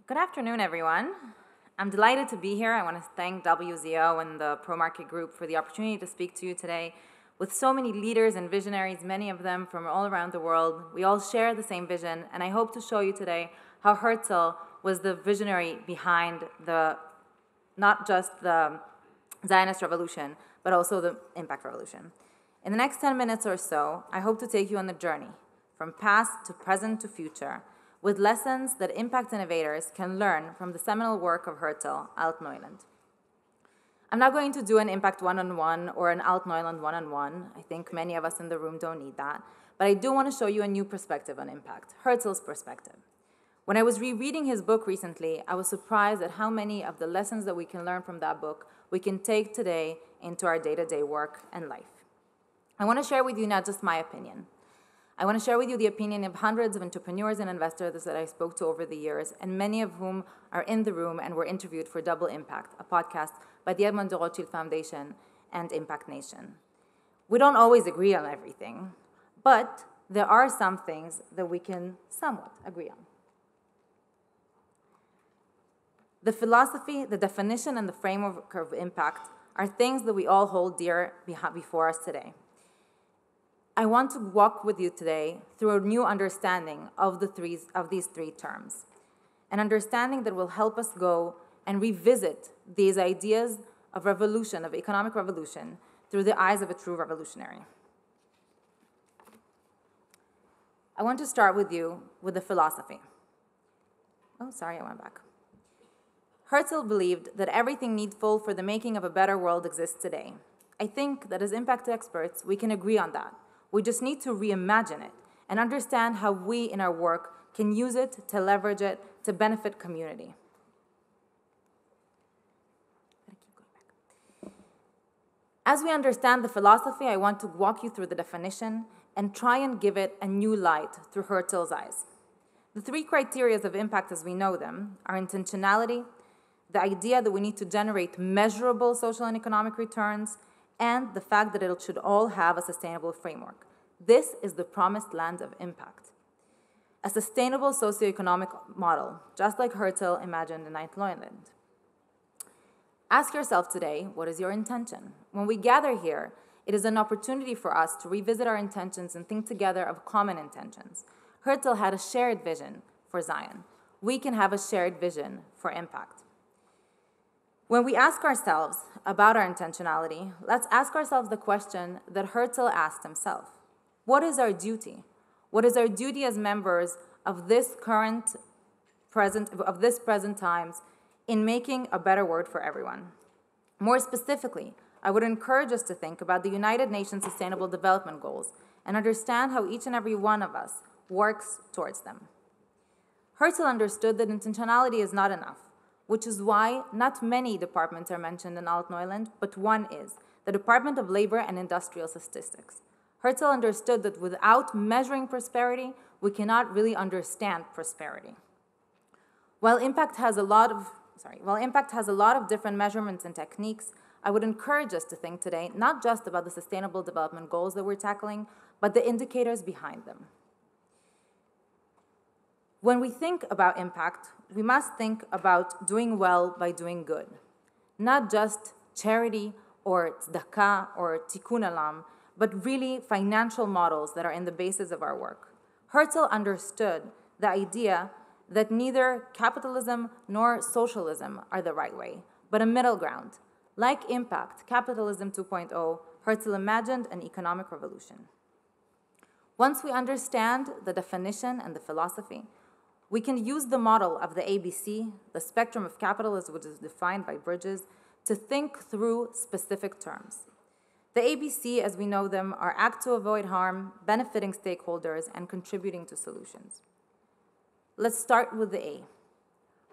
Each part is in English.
Good afternoon, everyone. I'm delighted to be here. I want to thank WZO and the ProMarket Group for the opportunity to speak to you today. With so many leaders and visionaries, many of them from all around the world, we all share the same vision, and I hope to show you today how Herzl was the visionary behind not just the Zionist revolution, but also the impact revolution. In the next 10 minutes or so, I hope to take you on the journey from past to present to future, with lessons that impact innovators can learn from the seminal work of Herzl, Alt-Neuland. I'm not going to do an impact one-on-one or an Alt-Neuland one-on-one. I think many of us in the room don't need that. But I do want to show you a new perspective on impact, Herzl's perspective. When I was rereading his book recently, I was surprised at how many of the lessons that we can learn from that book we can take today into our day-to-day work and life. I want to share with you not just my opinion. I want to share with you the opinion of hundreds of entrepreneurs and investors that I spoke to over the years, and many of whom are in the room and were interviewed for Double Impact, a podcast by the Edmond de Rothschild Foundation and Impact Nation. We don't always agree on everything, but there are some things that we can somewhat agree on. The philosophy, the definition, and the framework of impact are things that we all hold dear before us today. I want to walk with you today through a new understanding of these three terms, an understanding that will help us go and revisit these ideas of revolution, of economic revolution, through the eyes of a true revolutionary. I want to start with you with the philosophy. Oh, sorry, I went back. Herzl believed that everything needful for the making of a better world exists today. I think that as impact experts, we can agree on that. We just need to reimagine it and understand how we in our work can use it, to leverage it, to benefit community. As we understand the philosophy, I want to walk you through the definition and try and give it a new light through Herzl's eyes. The three criteria of impact as we know them are intentionality, the idea that we need to generate measurable social and economic returns, and the fact that it should all have a sustainable framework. This is the promised land of impact. A sustainable socioeconomic model, just like Herzl imagined in Alt-Neuland. Ask yourself today, what is your intention? When we gather here, it is an opportunity for us to revisit our intentions and think together of common intentions. Herzl had a shared vision for Zion. We can have a shared vision for impact. When we ask ourselves about our intentionality, let's ask ourselves the question that Herzl asked himself. What is our duty? What is our duty as members of this present times in making a better world for everyone? More specifically, I would encourage us to think about the United Nations Sustainable Development Goals and understand how each and every one of us works towards them. Herzl understood that intentionality is not enough, which is why not many departments are mentioned in Alt-Neuland, but one is, the Department of Labor and Industrial Statistics. Herzl understood that without measuring prosperity, we cannot really understand prosperity. While impact has a lot of different measurements and techniques, I would encourage us to think today not just about the Sustainable Development Goals that we're tackling, but the indicators behind them. When we think about impact, we must think about doing well by doing good, not just charity or tzedakah or tikkun olam, but really financial models that are in the basis of our work. Herzl understood the idea that neither capitalism nor socialism are the right way, but a middle ground. Like impact, Capitalism 2.0, Herzl imagined an economic revolution. Once we understand the definition and the philosophy, we can use the model of the ABC, the spectrum of capitalism, which is defined by Bridges, to think through specific terms. The ABC, as we know them, are act to avoid harm, benefiting stakeholders, and contributing to solutions. Let's start with the A.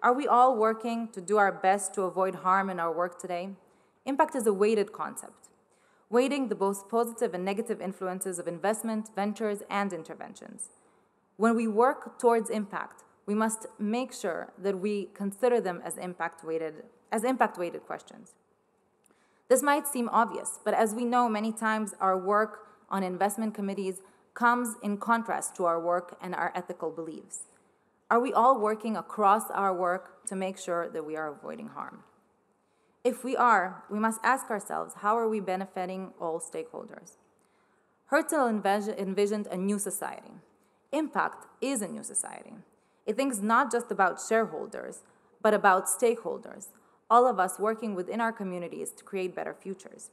Are we all working to do our best to avoid harm in our work today? Impact is a weighted concept, weighting the both positive and negative influences of investment, ventures, and interventions. When we work towards impact, we must make sure that we consider them as impact-weighted questions. This might seem obvious, but as we know, many times our work on investment committees comes in contrast to our work and our ethical beliefs. Are we all working across our work to make sure that we are avoiding harm? If we are, we must ask ourselves, how are we benefiting all stakeholders? Herzl envisioned a new society. Impact is a new society. It thinks not just about shareholders, but about stakeholders, all of us working within our communities to create better futures.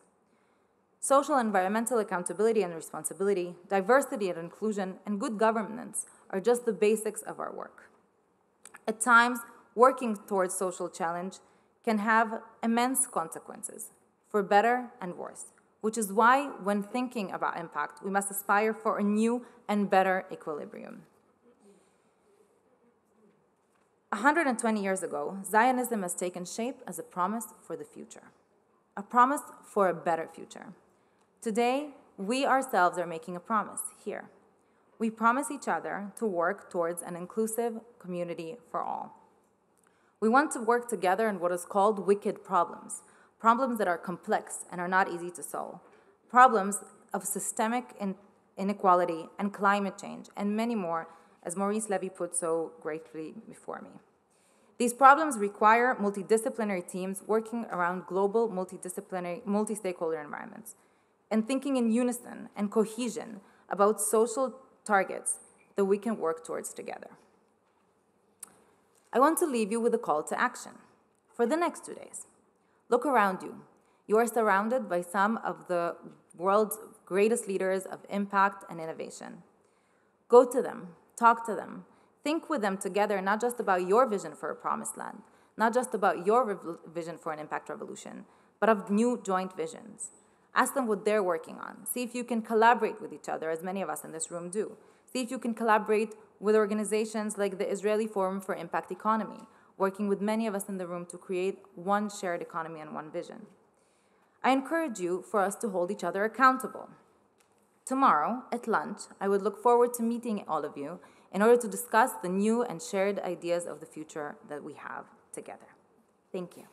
Social and environmental accountability and responsibility, diversity and inclusion, and good governance are just the basics of our work. At times, working towards social challenge can have immense consequences, for better and worse, which is why, when thinking about impact, we must aspire for a new and better equilibrium. 120 years ago, Zionism has taken shape as a promise for the future, a promise for a better future. Today, we ourselves are making a promise here. We promise each other to work towards an inclusive community for all. We want to work together in what is called wicked problems, problems that are complex and are not easy to solve, problems of systemic inequality and climate change, and many more, as Maurice Levy put so gratefully before me. These problems require multidisciplinary teams working around global, multi-stakeholder environments, and thinking in unison and cohesion about social targets that we can work towards together. I want to leave you with a call to action for the next 2 days. Look around you. You are surrounded by some of the world's greatest leaders of impact and innovation. Go to them, talk to them, think with them together, not just about your vision for a promised land, not just about your vision for an impact revolution, but of new joint visions. Ask them what they're working on. See if you can collaborate with each other, as many of us in this room do. See if you can collaborate with organizations like the Israeli Forum for Impact Economy, working with many of us in the room to create one shared economy and one vision. I encourage you for us to hold each other accountable. Tomorrow, at lunch, I would look forward to meeting all of you in order to discuss the new and shared ideas of the future that we have together. Thank you.